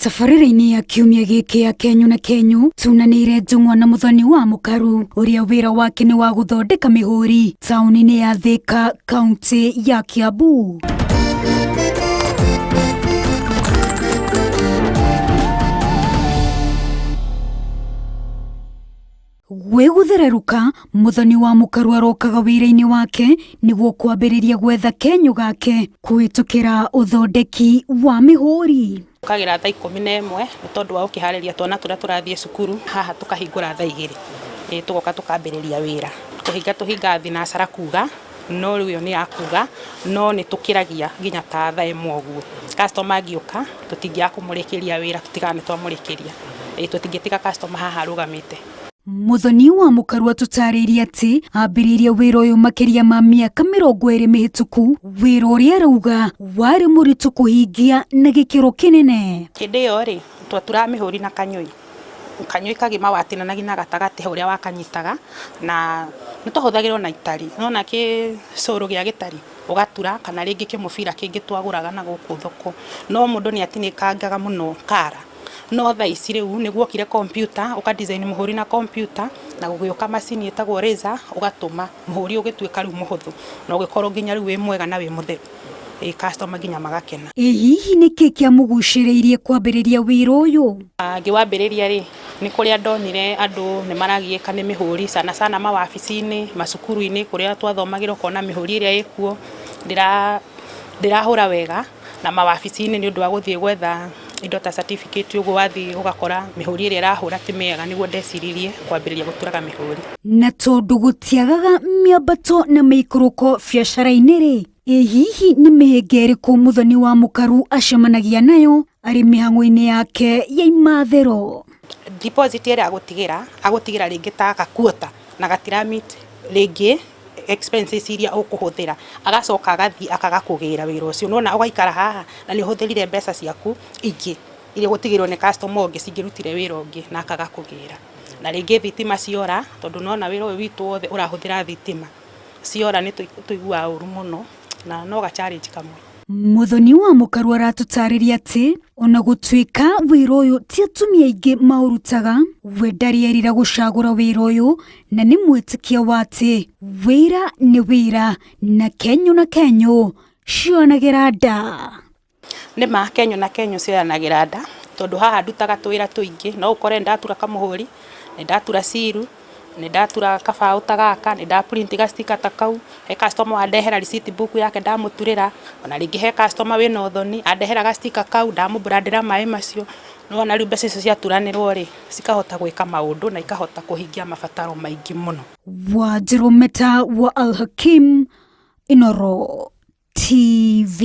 Tabarĩra-inĩ ya kiumia gĩkĩ ya Kenyu na Kenyu tunanĩire njũng'wa na Muthoni wa Mukaru ũrĩa wĩra wake nĩ wa gũthondeka mĩhũri taũni-inĩ ya Thika, kaunti ya Kiambu. Gwĩgũthereruka, Muthoni wa Mukaru arokaga wĩra-inĩ wake nĩguo kwambĩrĩria gwetha kenyũ gake kũhĩtũkĩra ũthondeki wa mĩhũri. Tukagira thaa 11 nĩ tondũ wa ũkĩharĩria twana tũrĩa tũrathiĩ cukuru, haha tukahingũra thaa 2 tugoka tukambĩrĩria wĩra. Tũhinga thinacara kuga no rĩu nĩ yakuga no nĩ tũkĩragia nginya ta thaa 1 ũguo. Customer angĩũka tũtingĩaga kũmũrĩkĩria wĩra, tũtigane twamũrĩkĩria. Tũtingĩtiga customer haha arũgamĩte. Muthoni wa Mukaru atũtarĩirie atĩ ambĩrĩirie wĩra ũyũ makĩria ma mĩaka 20 mĩhĩtũku, wĩra ũrĩa arauga warĩ mũritũ kũhingia na gĩkĩro kĩnene. Hĩndĩ ĩyo rĩ twatura mĩhũri na kanyũi kagima watinanagia na gatagatĩ ũrĩa wakanyitaga, na nĩ twahũthagĩrwo na itari, nona kĩcũrũ gĩa gĩtari ũgatura, kana rĩngĩ kĩmũbira kĩngĩ twagũraga na gũkũ thoko, no mũndũ nĩ atinĩkangaga mũno kara. No thaa ici rĩu nĩguokire computer uka design muhuri na computer na gũgĩũka macini ĩtagwo razor ũgatũma muhuri ũgĩtuĩka rĩu mũhũthũ na ũgĩkorwo nginya rĩu wĩ mwega na wĩ mũtheru, customer nginya magakena. Hihi nĩkĩ kĩamũgucĩrĩirie kwambĩrĩria wĩra ũyũ? Ngĩwambĩrĩria rĩ nĩ kũrĩa ndonire andũ nĩ maragiĩka nĩ mĩhũri sana mawabici-inĩ, macukuru-inĩ kũrĩa twathomagĩra ũkona mĩhũri ĩrĩa ĩkuo ndĩrahũra wega, na mawabici-inĩ nĩ ũndũ wa gũthiĩ gwetha indo ta certificate ũguo wathiĩ ũgakora mĩhũri ĩrĩa ĩrahũra ti mĩega, nĩguo ndeciririe kwambĩrĩria gũturaga mĩhũri. Na tondũ gũtiagaga mĩambato na mĩikũrũko biacara-inĩ rĩ, hihi nĩ mĩhĩnga ĩrĩkũ Muthoni wa Mukaru acemanagia nayo arĩ mĩhang'o-inĩ yake ya imathero? Deposit ĩrĩa agũtigĩra rĩngĩ ta gakuota na gatiramit rĩngĩ expenses iria ũkũhũthĩra, agacoka agathiĩ akagakũgĩra wĩra ũcio. Nona ũgaikara haha na nĩ ũhũthĩrire mbeca ciaku ingĩ iria gũtigĩrwo nĩ customer ũngĩ cingĩrutire wĩra ũngĩ na akagakũgĩra. Na rĩngĩ thitima ciora, tondũ nona wĩra ũyũ witũ wothe ũrahũthĩra thitima, ciora nĩ tũiguaga ũru mũno na no ga challenge kamwe. Muthoni wa Mukaru aratũtarĩria atĩ ona gũtuĩka wĩra ũyũ ti atumia aingĩ maũrutaga, we ndarierira gũcagũra wĩra ũyũ na nĩ mwĩtĩkia wa atĩ wĩra nĩ wĩra na Kenyu na Kenyu cionagĩra nda. Nĩma Kenyu na Kenyu cionagĩra nda, tondũ haha ndutaga tũwĩra tũingĩ, no ũkore ndatura kamũhũri, nĩ ndatura ciru, nĩ ndatura kabaũ ta gaka, nĩ ndaprint gastika ta kau, he customer wandehera receipt book yake ndamũturĩra, ona rĩngĩ he customer wĩna ũthoni andehera gastika kau ndamũbrandĩra maĩ macio. Nona rĩu mbeca icio ciaturanĩrwo rĩ cikahota gwĩka maũndũ na ikahota kũhingia mabataro maingĩ mũno. Wanjĩrũ Meta wa Al Hakim, Inooro TV.